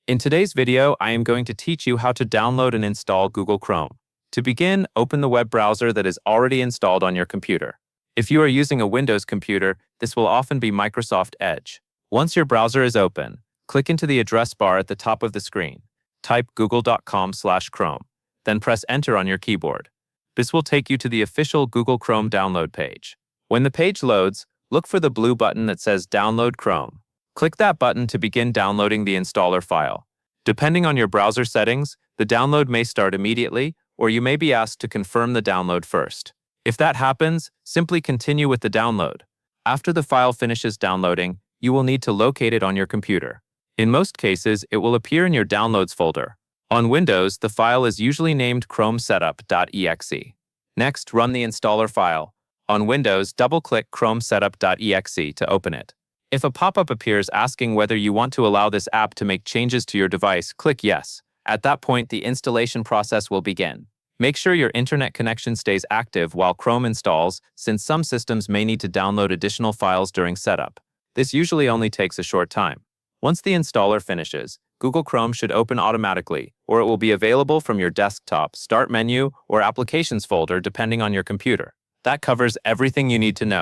In today's video, I am going to teach you how to download and install Google Chrome. To begin, open the web browser that is already installed on your computer. If you are using a Windows computer, this will often be Microsoft Edge. Once your browser is open, click into the address bar at the top of the screen. Type google.com/Chrome, then press Enter on your keyboard. This will take you to the official Google Chrome download page. When the page loads, look for the blue button that says Download Chrome. Click that button to begin downloading the installer file. Depending on your browser settings, the download may start immediately, or you may be asked to confirm the download first. If that happens, simply continue with the download. After the file finishes downloading, you will need to locate it on your computer. In most cases, it will appear in your Downloads folder. On Windows, the file is usually named chromesetup.exe. Next, run the installer file. On Windows, double-click chromesetup.exe to open it. If a pop-up appears asking whether you want to allow this app to make changes to your device, click Yes. At that point, the installation process will begin. Make sure your internet connection stays active while Chrome installs, since some systems may need to download additional files during setup. This usually only takes a short time. Once the installer finishes, Google Chrome should open automatically, or it will be available from your desktop, Start menu, or Applications folder depending on your computer. That covers everything you need to know.